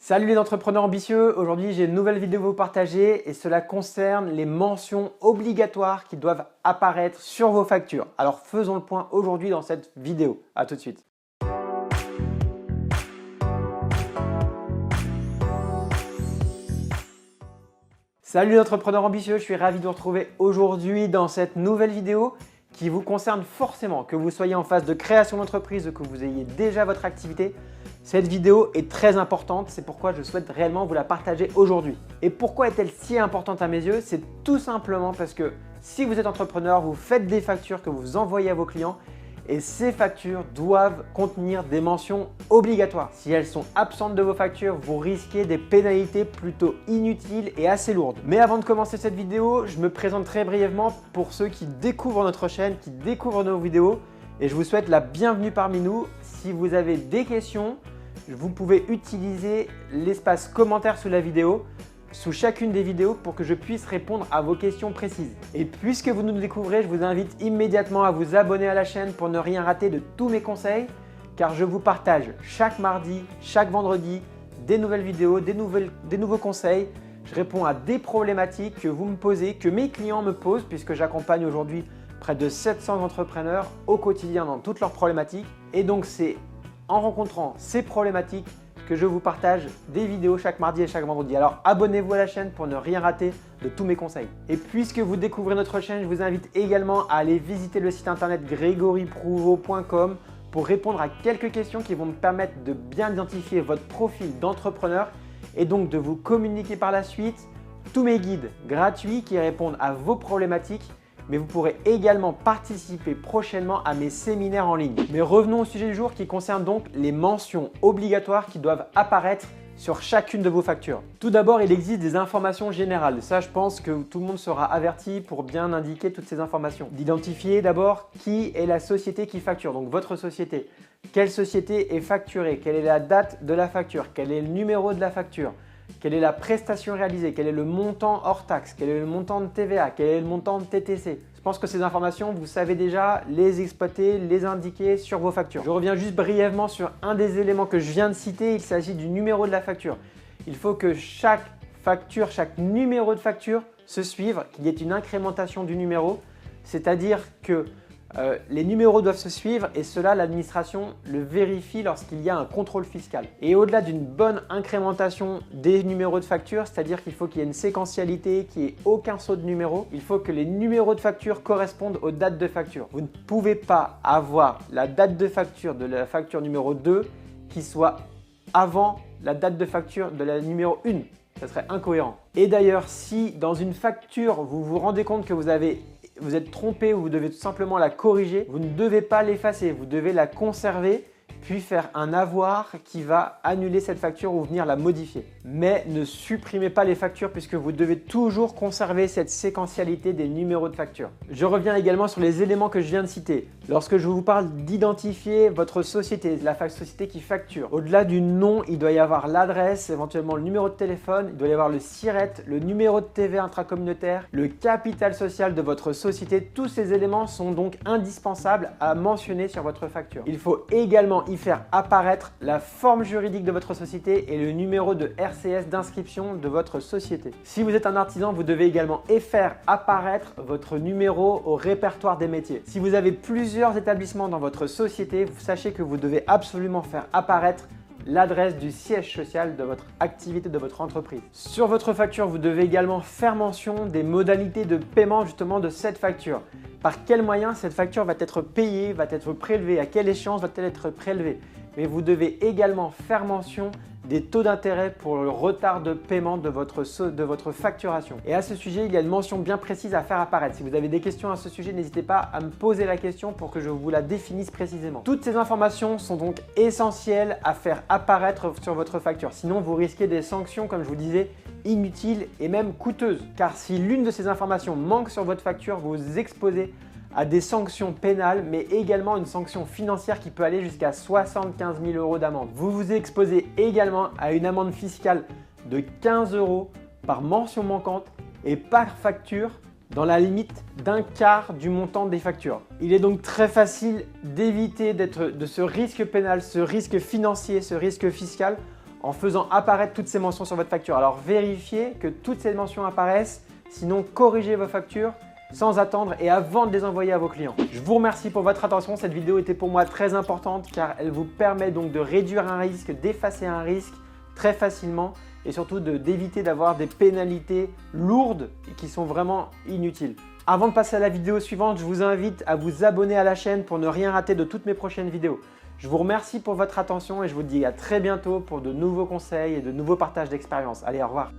Salut les entrepreneurs ambitieux, aujourd'hui j'ai une nouvelle vidéo à vous partager et cela concerne les mentions obligatoires qui doivent apparaître sur vos factures. Alors faisons le point aujourd'hui dans cette vidéo. À tout de suite. Salut les entrepreneurs ambitieux, je suis ravi de vous retrouver aujourd'hui dans cette nouvelle vidéo qui vous concerne forcément, que vous soyez en phase de création d'entreprise ou que vous ayez déjà votre activité. Cette vidéo est très importante, c'est pourquoi je souhaite réellement vous la partager aujourd'hui. Et pourquoi est-elle si importante à mes yeux? C'est tout simplement parce que si vous êtes entrepreneur, vous faites des factures que vous envoyez à vos clients et ces factures doivent contenir des mentions obligatoires. Si elles sont absentes de vos factures, vous risquez des pénalités plutôt inutiles et assez lourdes. Mais avant de commencer cette vidéo, je me présente très brièvement pour ceux qui découvrent notre chaîne, qui découvrent nos vidéos et je vous souhaite la bienvenue parmi nous. Si vous avez des questions, vous pouvez utiliser l'espace commentaire sous la vidéo, sous chacune des vidéos pour que je puisse répondre à vos questions précises. Et puisque vous nous découvrez, je vous invite immédiatement à vous abonner à la chaîne pour ne rien rater de tous mes conseils car je vous partage chaque mardi, chaque vendredi des nouvelles vidéos, des nouveaux conseils. Je réponds à des problématiques que vous me posez, que mes clients me posent puisque j'accompagne aujourd'hui près de 700 entrepreneurs au quotidien dans toutes leurs problématiques. Et donc c'est en rencontrant ces problématiques que je vous partage des vidéos chaque mardi et chaque vendredi. Alors abonnez-vous à la chaîne pour ne rien rater de tous mes conseils. Et puisque vous découvrez notre chaîne, je vous invite également à aller visiter le site internet grégoryprouveau.com pour répondre à quelques questions qui vont me permettre de bien identifier votre profil d'entrepreneur et donc de vous communiquer par la suite tous mes guides gratuits qui répondent à vos problématiques. Mais vous pourrez également participer prochainement à mes séminaires en ligne. Mais revenons au sujet du jour qui concerne donc les mentions obligatoires qui doivent apparaître sur chacune de vos factures. Tout d'abord, il existe des informations générales. Ça, je pense que tout le monde sera averti pour bien indiquer toutes ces informations. D'identifier d'abord qui est la société qui facture, donc votre société. Quelle société est facturée? Quelle est la date de la facture? Quel est le numéro de la facture? Quelle est la prestation réalisée? Quel est le montant hors taxe? Quel est le montant de TVA? Quel est le montant de TTC? Je pense que ces informations, vous savez déjà les exploiter, les indiquer sur vos factures. Je reviens juste brièvement sur un des éléments que je viens de citer. Il s'agit du numéro de la facture. Il faut que chaque facture, chaque numéro de facture se suive, qu'il y ait une incrémentation du numéro. C'est-à-dire que les numéros doivent se suivre et cela, l'administration le vérifie lorsqu'il y a un contrôle fiscal. Et au-delà d'une bonne incrémentation des numéros de facture, c'est-à-dire qu'il faut qu'il y ait une séquentialité, qu'il n'y ait aucun saut de numéro, il faut que les numéros de facture correspondent aux dates de facture. Vous ne pouvez pas avoir la date de facture de la facture numéro 2 qui soit avant la date de facture de la numéro 1. Ça serait incohérent. Et d'ailleurs, si dans une facture, vous vous rendez compte que vous êtes trompé ou vous devez tout simplement la corriger, vous ne devez pas l'effacer, vous devez la conserver puis faire un avoir qui va annuler cette facture ou venir la modifier. Mais ne supprimez pas les factures puisque vous devez toujours conserver cette séquentialité des numéros de facture. Je reviens également sur les éléments que je viens de citer. Lorsque je vous parle d'identifier votre société, la société qui facture, au-delà du nom, il doit y avoir l'adresse, éventuellement le numéro de téléphone, il doit y avoir le SIRET, le numéro de TVA intracommunautaire, le capital social de votre société. Tous ces éléments sont donc indispensables à mentionner sur votre facture. Il faut également y faire apparaître la forme juridique de votre société et le numéro de RCS d'inscription de votre société. Si vous êtes un artisan, vous devez également faire apparaître votre numéro au répertoire des métiers. Si vous avez plusieurs établissements dans votre société, sachez que vous devez absolument faire apparaître l'adresse du siège social de votre activité, de votre entreprise. Sur votre facture, vous devez également faire mention des modalités de paiement justement de cette facture. Par quel moyen cette facture va être payée, va être prélevée, à quelle échéance va-t-elle être prélevée. Mais vous devez également faire mention des taux d'intérêt pour le retard de paiement de votre facturation. Et à ce sujet, il y a une mention bien précise à faire apparaître. Si vous avez des questions à ce sujet, n'hésitez pas à me poser la question pour que je vous la définisse précisément. Toutes ces informations sont donc essentielles à faire apparaître sur votre facture. Sinon, vous risquez des sanctions, comme je vous disais, inutiles et même coûteuses. Car si l'une de ces informations manque sur votre facture, vous vous exposez à des sanctions pénales, mais également une sanction financière qui peut aller jusqu'à 75 000 € d'amende. Vous vous exposez également à une amende fiscale de 15 € par mention manquante et par facture dans la limite d'un quart du montant des factures. Il est donc très facile d'éviter de ce risque pénal, ce risque financier, ce risque fiscal en faisant apparaître toutes ces mentions sur votre facture. Alors vérifiez que toutes ces mentions apparaissent, sinon corrigez vos factures sans attendre et avant de les envoyer à vos clients. Je vous remercie pour votre attention. Cette vidéo était pour moi très importante car elle vous permet donc de réduire un risque, d'effacer un risque très facilement et surtout d'éviter d'avoir des pénalités lourdes et qui sont vraiment inutiles. Avant de passer à la vidéo suivante, je vous invite à vous abonner à la chaîne pour ne rien rater de toutes mes prochaines vidéos. Je vous remercie pour votre attention et je vous dis à très bientôt pour de nouveaux conseils et de nouveaux partages d'expériences. Allez, au revoir.